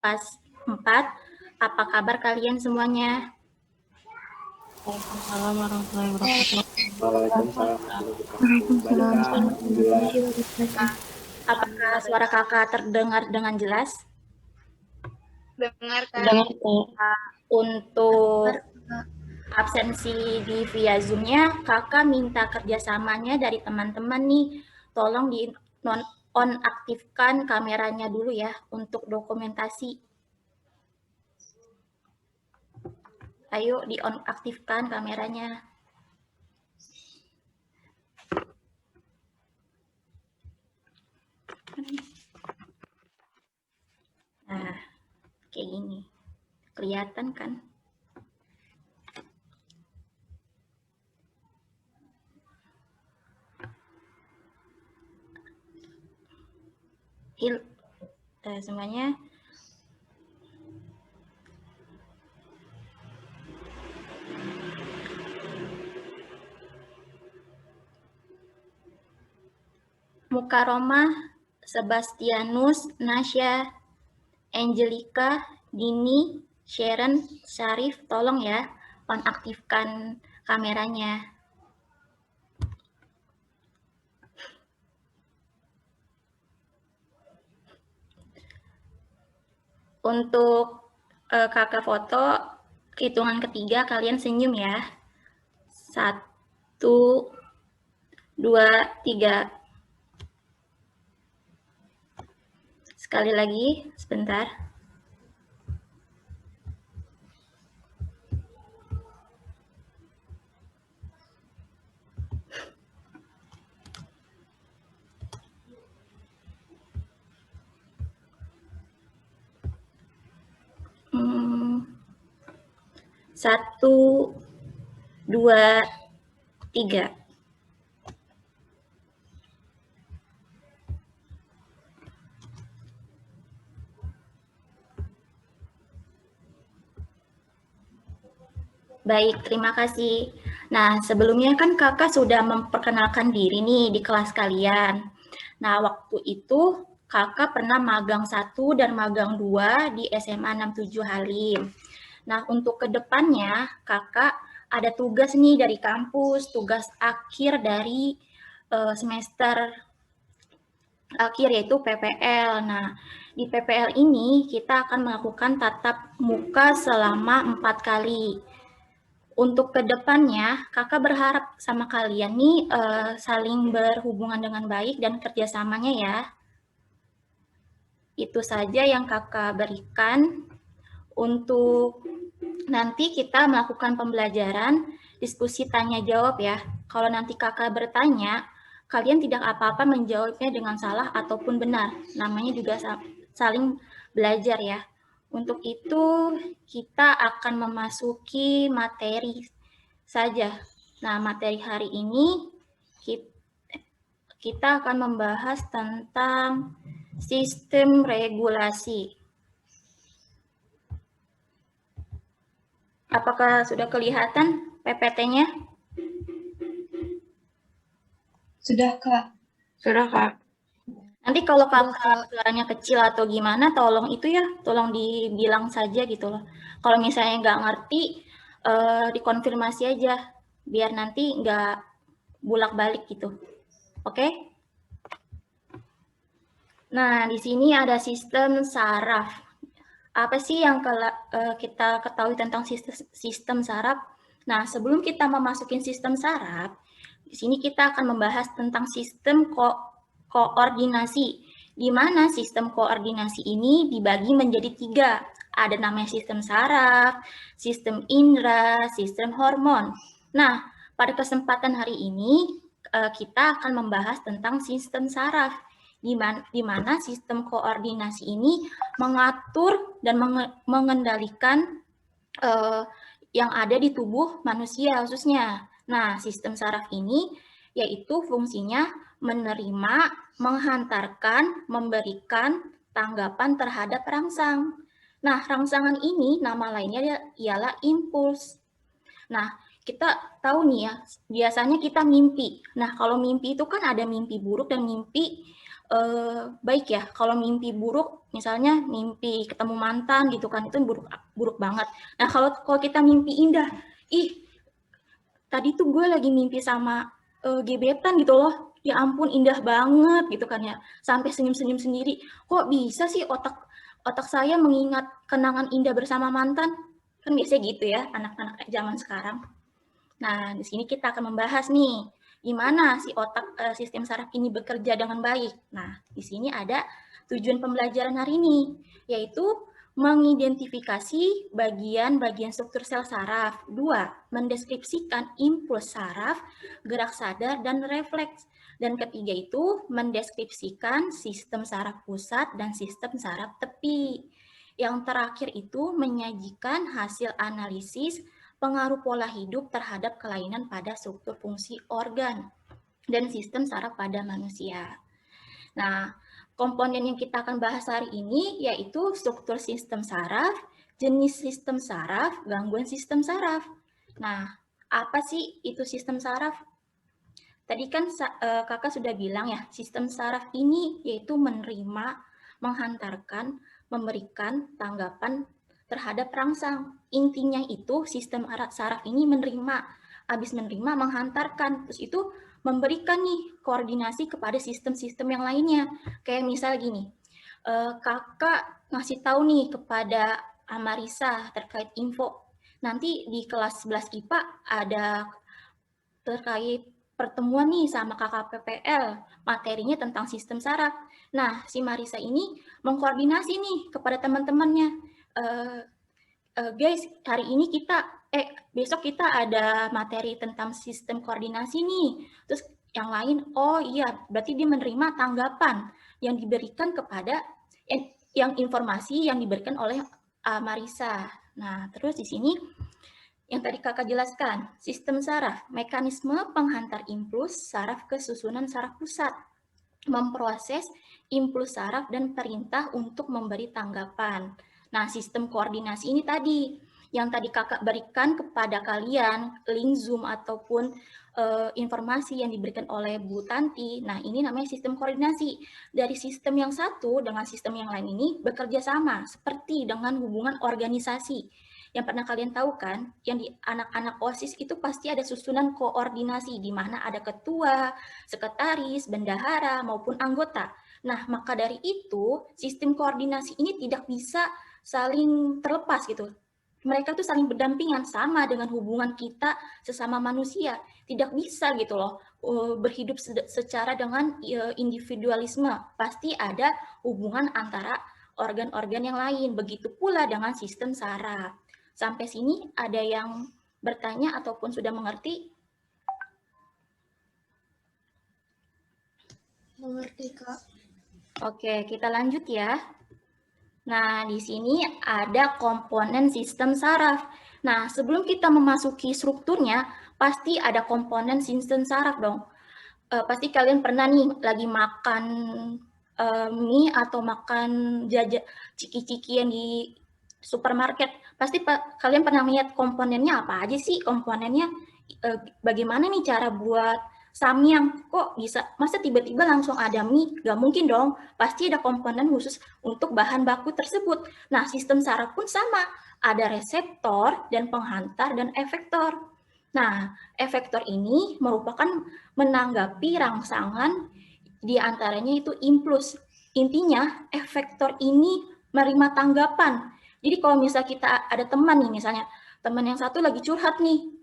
IPAS 4. Apa kabar kalian semuanya? Waalaikumsalam warahmatullahi wabarakatuh. Waalaikumsalam warahmatullahi wabarakatuh. Apakah suara kakak terdengar dengan jelas? Dengar kan? Dengar tuh. Untuk absensi di via Zoom-nya, kakak minta kerjasamanya dari teman-teman nih. Tolong di nonaktifkan kameranya dulu ya untuk dokumentasi. Ayo di-on-aktifkan kameranya. Nah, kayak gini. Kelihatan kan? Semuanya. Mukaromah, Sebastianus, Nasya, Angelica, Dini, Sharon, Syarif, tolong ya aktifkan kameranya. Untuk kakak foto, hitungan ketiga kalian senyum ya. 1, 2, 3. Sekali lagi, sebentar. Satu, 2, 3. Baik, terima kasih. Nah, sebelumnya kan kakak sudah memperkenalkan diri nih di kelas kalian. Nah, waktu itu kakak pernah magang 1 dan magang 2 di SMA 67 Halim. Nah, untuk kedepannya kakak ada tugas nih dari kampus, tugas akhir dari semester akhir yaitu PPL. Nah, di PPL ini kita akan melakukan tatap muka selama 4 kali. Untuk kedepannya, kakak berharap sama kalian nih saling berhubungan dengan baik dan kerjasamanya ya. Itu saja yang kakak berikan. Untuk nanti kita melakukan pembelajaran, diskusi tanya jawab ya. Kalau nanti kakak bertanya, kalian tidak apa-apa menjawabnya dengan salah ataupun benar. Namanya juga saling belajar ya. Untuk itu kita akan memasuki materi saja. Nah, materi hari ini kita akan membahas tentang sistem regulasi. Apakah sudah kelihatan PPT-nya? Sudah, Kak. Sudah, Kak. Nanti kalau kakak suaranya kecil atau gimana, tolong itu ya, tolong dibilang saja gitu loh. Kalau misalnya nggak ngerti, dikonfirmasi aja, biar nanti nggak bulak-balik gitu. Oke? Nah, di sini ada sistem saraf. Apa sih yang kita ketahui tentang sistem saraf? Nah, sebelum kita memasukin sistem saraf, di sini kita akan membahas tentang sistem koordinasi, di mana sistem koordinasi ini dibagi menjadi 3. Ada namanya sistem saraf, sistem indera, sistem hormon. Nah, pada kesempatan hari ini kita akan membahas tentang sistem saraf, di mana sistem koordinasi ini mengatur dan mengendalikan yang ada di tubuh manusia khususnya. Nah, sistem saraf ini yaitu fungsinya menerima, menghantarkan, memberikan tanggapan terhadap rangsang. Nah, rangsangan ini nama lainnya ialah impuls. Nah, kita tahu nih ya, biasanya kita mimpi. Nah, kalau mimpi itu kan ada mimpi buruk dan mimpi baik ya. Kalau mimpi buruk, misalnya mimpi ketemu mantan gitu kan, itu buruk banget. Nah, kalau kita mimpi indah, ih, tadi tuh gue lagi mimpi sama gebetan gitu loh. Ya ampun, indah banget gitu kan ya. Sampai senyum-senyum sendiri. Kok bisa sih otak saya mengingat kenangan indah bersama mantan? Kan biasanya gitu ya, anak-anak zaman sekarang. Nah, di sini kita akan membahas nih, gimana si otak sistem saraf ini bekerja dengan baik. Nah, di sini ada tujuan pembelajaran hari ini, yaitu mengidentifikasi bagian-bagian struktur sel saraf. 2. Mendeskripsikan impuls saraf, gerak sadar, dan refleks. Dan ketiga itu mendeskripsikan sistem saraf pusat dan sistem saraf tepi. Yang terakhir itu menyajikan hasil analisis pengaruh pola hidup terhadap kelainan pada struktur fungsi organ dan sistem saraf pada manusia. Nah, komponen yang kita akan bahas hari ini yaitu struktur sistem saraf, jenis sistem saraf, gangguan sistem saraf. Nah, apa sih itu sistem saraf? Tadi kan kakak sudah bilang ya, sistem saraf ini yaitu menerima, menghantarkan, memberikan tanggapan terhadap rangsang. Intinya itu sistem saraf ini menerima, habis menerima menghantarkan, terus itu memberikan nih koordinasi kepada sistem-sistem yang lainnya. Kayak misal gini, kakak ngasih tahu nih kepada Amarisa terkait info. Nanti di kelas 11 KIPA ada terkait pertemuan nih sama kakak PPL, materinya tentang sistem saraf. Nah, si Marisa ini mengkoordinasi nih kepada teman-temannya. Guys, hari ini besok kita ada materi tentang sistem koordinasi nih. Terus yang lain, oh iya, berarti dia menerima tanggapan yang diberikan kepada yang informasi yang diberikan oleh Marisa. Nah, terus di sini yang tadi kakak jelaskan, sistem saraf, mekanisme penghantar impuls saraf ke susunan saraf pusat, memproses impuls saraf dan perintah untuk memberi tanggapan. Nah, sistem koordinasi ini tadi, yang tadi kakak berikan kepada kalian, link Zoom ataupun informasi yang diberikan oleh Bu Tanti. Nah, ini namanya sistem koordinasi. Dari sistem yang satu dengan sistem yang lain ini bekerja sama, seperti dengan hubungan organisasi. Yang pernah kalian tahu kan, yang di anak-anak OSIS itu pasti ada susunan koordinasi, di mana ada ketua, sekretaris, bendahara, maupun anggota. Nah, maka dari itu, sistem koordinasi ini tidak bisa saling terlepas gitu. Mereka tuh saling berdampingan, sama dengan hubungan kita sesama manusia. Tidak bisa gitu loh, berhidup secara dengan individualisme. Pasti ada hubungan antara organ-organ yang lain. Begitu pula dengan sistem saraf. Sampai sini ada yang bertanya ataupun sudah mengerti? Mengerti, Kak. Oke, kita lanjut ya. Nah, di sini ada komponen sistem saraf. Nah, sebelum kita memasuki strukturnya, pasti ada komponen sistem saraf dong. Pasti kalian pernah nih lagi makan mie atau makan ciki-cikian di supermarket, pasti kalian pernah lihat komponennya apa aja sih komponennya, bagaimana nih cara buat samyang, kok bisa, masa tiba-tiba langsung ada mie, gak mungkin dong, pasti ada komponen khusus untuk bahan baku tersebut. Nah, sistem saraf pun sama, ada reseptor dan penghantar dan efektor. Nah, efektor ini merupakan menanggapi rangsangan, di antaranya itu impuls. Intinya, efektor ini menerima tanggapan. Jadi kalau misalnya kita ada teman nih, misalnya teman yang satu lagi curhat nih,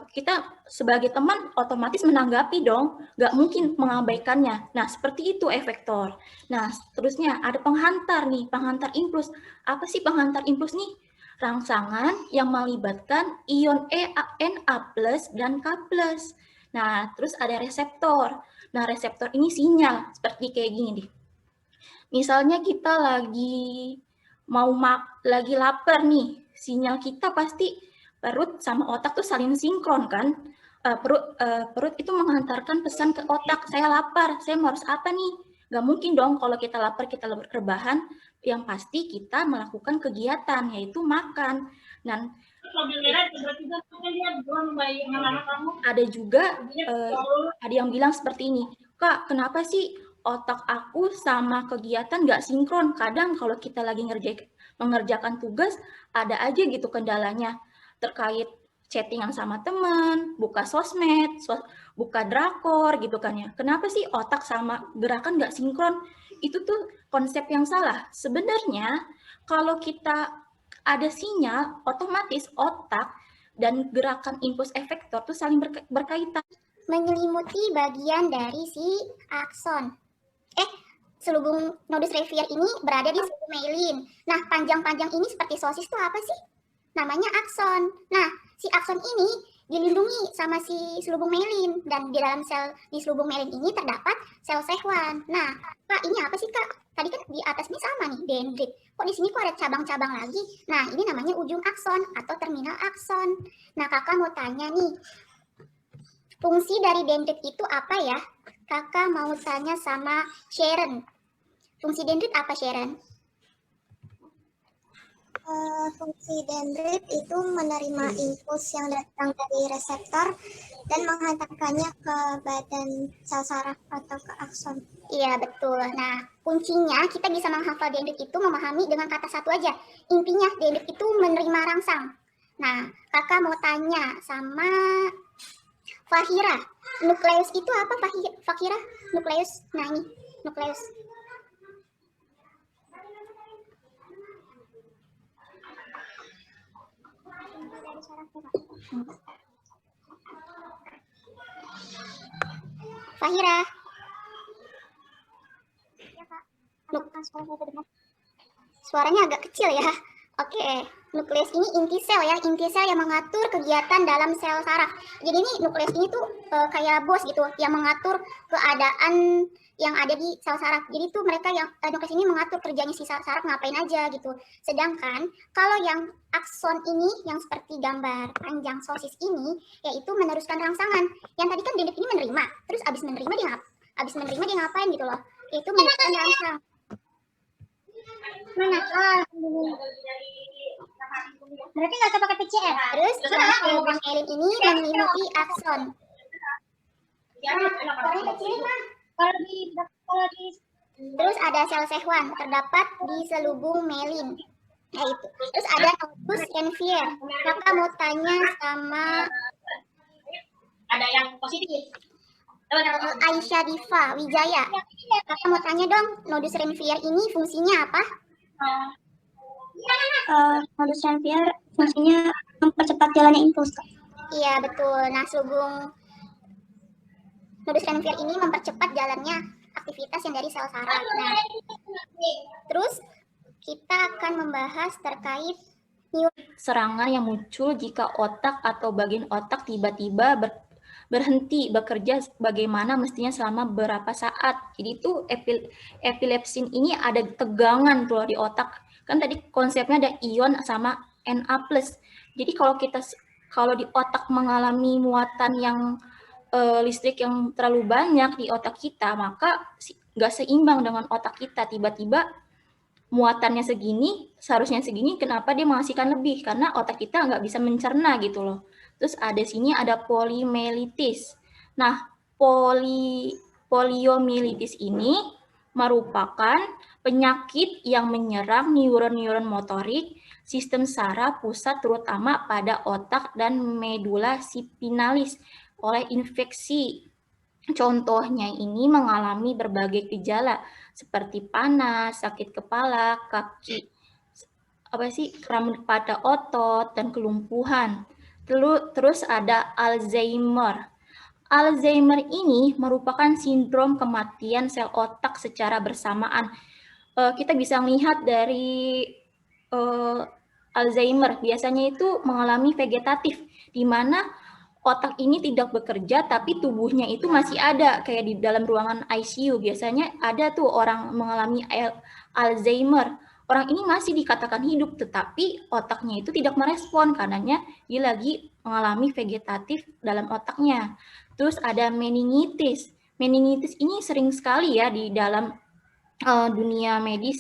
kita sebagai teman otomatis menanggapi dong, nggak mungkin mengabaikannya. Nah, seperti itu efektor. Nah, seterusnya ada penghantar nih, penghantar impuls. Apa sih penghantar impuls nih? Rangsangan yang melibatkan ion Na+ dan K+. Nah, terus ada reseptor. Nah, reseptor ini sinyal, seperti kayak gini deh. Misalnya kita lagi lagi lapar nih, sinyal kita pasti perut sama otak tuh saling sinkron kan. Perut itu menghantarkan pesan ke otak, saya lapar, saya mau harus apa nih? Gak mungkin dong kalau kita lapar, kita rebahan, yang pasti kita melakukan kegiatan, yaitu makan. Dan ada juga ada yang bilang seperti ini, Kak, kenapa sih otak aku sama kegiatan nggak sinkron. Kadang kalau kita lagi mengerjakan tugas, ada aja gitu kendalanya terkait chattingan sama teman, buka sosmed, buka drakor gitu kan ya. Kenapa sih otak sama gerakan nggak sinkron? Itu tuh konsep yang salah. Sebenarnya kalau kita ada sinyal, otomatis otak dan gerakan impuls efektor tuh saling berkaitan. Menyelimuti bagian dari si akson. Selubung nodus revier ini berada di selubung myelin. Nah, panjang-panjang ini seperti sosis itu apa sih? Namanya akson. Nah, si akson ini dilindungi sama si selubung myelin, dan di dalam sel di selubung myelin ini terdapat sel Schwann. Nah, Kak, ini apa sih, Kak? Tadi kan di atas ini sama nih, dendrit. Kok di sini kok ada cabang-cabang lagi? Nah, ini namanya ujung akson atau terminal akson. Nah, Kakak mau tanya nih, fungsi dari dendrit itu apa ya? Kakak mau tanya sama Sharon. Fungsi dendrit apa, Sharon? Fungsi dendrit itu menerima impuls yang datang dari reseptor dan menghantarkannya ke badan sel saraf atau ke akson. Iya, betul. Nah, kuncinya kita bisa menghafal dendrit itu memahami dengan kata satu aja. Intinya dendrit itu menerima rangsang. Nah, kakak mau tanya sama Fahira. Nukleus itu apa, Fahira? Nukleus. Nah, ini nukleus. Fahira. Suaranya agak kecil ya. Oke, nukleus ini inti sel ya, inti sel yang mengatur kegiatan dalam sel saraf. Jadi ini nukleus ini tuh kayak bos gitu, yang mengatur keadaan yang ada di sel saraf. Jadi tuh mereka yang nukleus ini mengatur kerjanya si saraf ngapain aja gitu. Sedangkan kalau yang akson ini yang seperti gambar panjang sosis ini, yaitu meneruskan rangsangan. Yang tadi kan dendrit ini menerima, terus abis menerima dia ngapain gitu loh? Itu meneruskan rangsang. Mana? Berarti nggak usah pakai PCR. Terus selubung myelin ini menyelimuti akson. Terus ada sel Schwann terdapat di selubung myelin. Itu. Terus ada nodus Renvier. Kakak mau tanya sama ada yang positif. Aisyah Diva Wijaya. Kakak mau tanya dong, nodus Renvier ini fungsinya apa? Nodus Renvier fungsinya mempercepat jalannya impuls. Iya, betul. Nah, selubung nodus Renvier ini mempercepat jalannya aktivitas yang dari sel saraf. Nah, terus kita akan membahas terkait serangan yang muncul jika otak atau bagian otak tiba-tiba berhenti bekerja bagaimana mestinya selama beberapa saat. Jadi itu epilepsin ini ada tegangan tuh di otak. Kan tadi konsepnya ada ion sama Na+. Jadi kalau di otak mengalami muatan yang listrik yang terlalu banyak di otak kita, maka nggak seimbang dengan otak kita. Tiba-tiba muatannya segini, seharusnya segini, kenapa dia menghasilkan lebih? Karena otak kita nggak bisa mencerna gitu loh. Terus sini ada poliomyelitis. Nah, poliomyelitis ini merupakan penyakit yang menyerang neuron-neuron motorik, sistem saraf pusat terutama pada otak dan medula spinalis oleh infeksi. Contohnya ini mengalami berbagai gejala seperti panas, sakit kepala, kaki, kram pada otot, dan kelumpuhan. Terus ada Alzheimer. Alzheimer ini merupakan sindrom kematian sel otak secara bersamaan. Kita bisa melihat dari Alzheimer biasanya itu mengalami vegetatif, di mana otak ini tidak bekerja tapi tubuhnya itu masih ada, kayak di dalam ruangan ICU biasanya ada tuh orang mengalami Alzheimer. Orang ini masih dikatakan hidup tetapi otaknya itu tidak merespon karenanya dia lagi mengalami vegetatif dalam otaknya. Terus ada meningitis. Meningitis ini sering sekali ya di dalam dunia medis.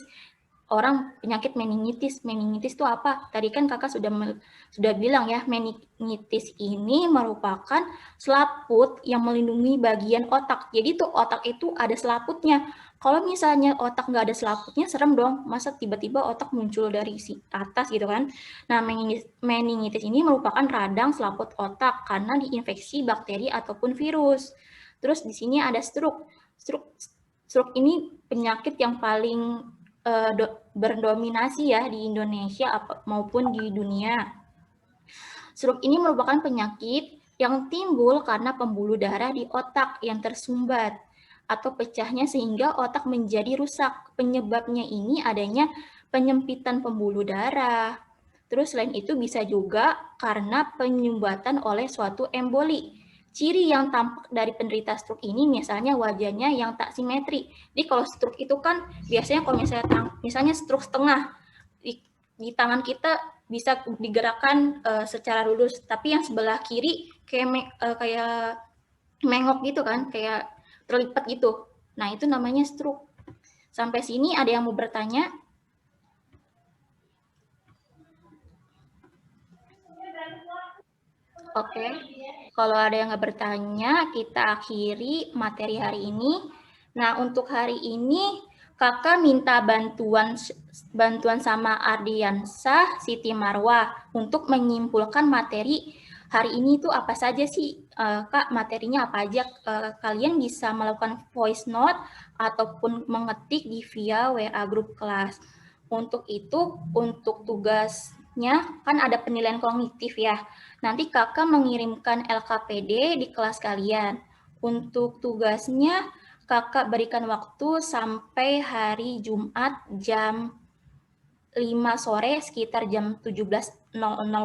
orang penyakit meningitis. Meningitis itu apa? Tadi kan kakak sudah bilang ya, meningitis ini merupakan selaput yang melindungi bagian otak. Jadi tuh otak itu ada selaputnya. Kalau misalnya otak nggak ada selaputnya, serem dong. Masa tiba-tiba otak muncul dari atas gitu kan? Nah, meningitis ini merupakan radang selaput otak karena diinfeksi bakteri ataupun virus. Terus di sini ada stroke. Stroke ini penyakit yang paling berdominasi ya di Indonesia maupun di dunia. Stroke ini merupakan penyakit yang timbul karena pembuluh darah di otak yang tersumbat atau pecahnya sehingga otak menjadi rusak. Penyebabnya ini adanya penyempitan pembuluh darah. Terus selain itu bisa juga karena penyumbatan oleh suatu emboli. Ciri yang tampak dari penderita stroke ini misalnya wajahnya yang tak simetri. Jadi kalau stroke itu kan biasanya kalau misalnya stroke setengah di tangan kita bisa digerakkan secara lurus, tapi yang sebelah kiri kayak mengok gitu kan, kayak terlipat gitu. Nah, itu namanya stroke. Sampai sini ada yang mau bertanya? Oke, kalau ada yang nggak bertanya, kita akhiri materi hari ini. Nah, untuk hari ini, kakak minta bantuan sama Ardiansah Siti Marwah untuk menyimpulkan materi hari ini itu apa saja sih, Kak, materinya apa aja? Kalian bisa melakukan voice note ataupun mengetik di via WA grup kelas. Untuk itu, untuk tugasnya kan ada penilaian kognitif ya. Nanti kakak mengirimkan LKPD di kelas kalian. Untuk tugasnya, kakak berikan waktu sampai hari Jumat jam 5 sore, sekitar jam 17.00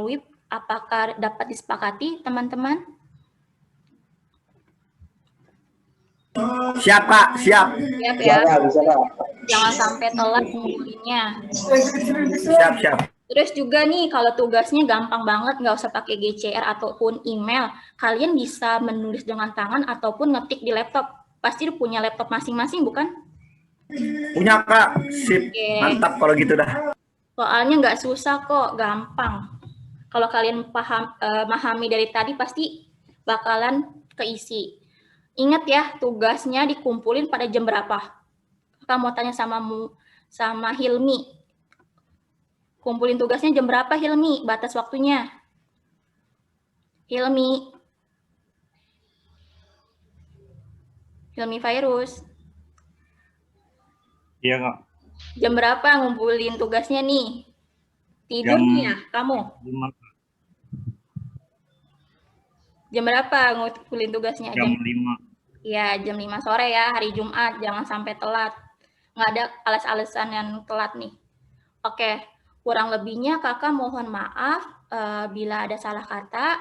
WIB. Apakah dapat disepakati, teman-teman? Siap, Kak. Siap. Siap ya. Bisa, Kak. Jangan sampai telat ngumpulinnya. Siap. Terus juga nih, kalau tugasnya gampang banget, nggak usah pakai GCR ataupun email. Kalian bisa menulis dengan tangan ataupun ngetik di laptop. Pasti punya laptop masing-masing, bukan? Punya, Kak. Sip. Oke. Mantap kalau gitu dah. Soalnya nggak susah kok, gampang. Kalau kalian memahami dari tadi, pasti bakalan keisi. Ingat ya, tugasnya dikumpulin pada jam berapa? Kakak mau tanya sama Hilmi. Kumpulin tugasnya jam berapa, Hilmi? Batas waktunya. Hilmi Virus. Iya, Kak. Jam berapa ngumpulin tugasnya nih? Tidur ya kamu? Jam berapa ngumpulin tugasnya? Jam 5. Ya, jam 5 sore ya, hari Jumat. Jangan sampai telat. Nggak ada alas-alasan yang telat nih. Oke. Kurang lebihnya kakak mohon maaf bila ada salah kata.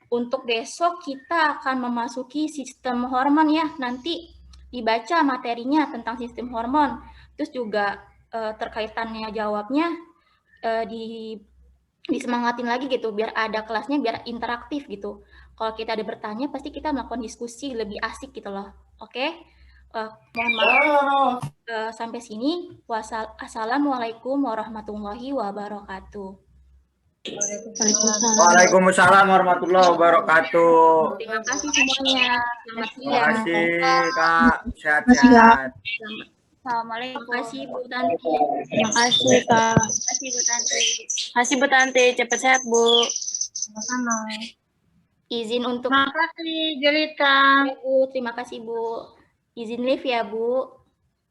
Untuk besok kita akan memasuki sistem hormon ya. Nanti dibaca materinya tentang sistem hormon. Terus juga terkaitannya jawabnya disemangatin lagi gitu. Biar ada kelasnya, biar interaktif gitu. Kalau kita ada bertanya, pasti kita melakukan diskusi lebih asik gitu loh. Oke? Mohon maaf. Sampai sini. Assalamualaikum warahmatullahi wabarakatuh. Waalaikumsalam warahmatullahi wabarakatuh. Terima kasih semuanya. Selamat siang. Terima kasih, Kak. Sehat-sehat. Assalamualaikum. Terima kasih Bu Tanti. Terima kasih, Kak. Terima kasih Bu Tanti. Terima kasih, Bu Tanti. Cepat sehat, Bu. Sama-sama. Izin untuk. Terima kasih, Jelita. Bu, terima kasih Bu. Izin live ya Bu.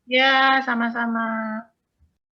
Ya, sama-sama.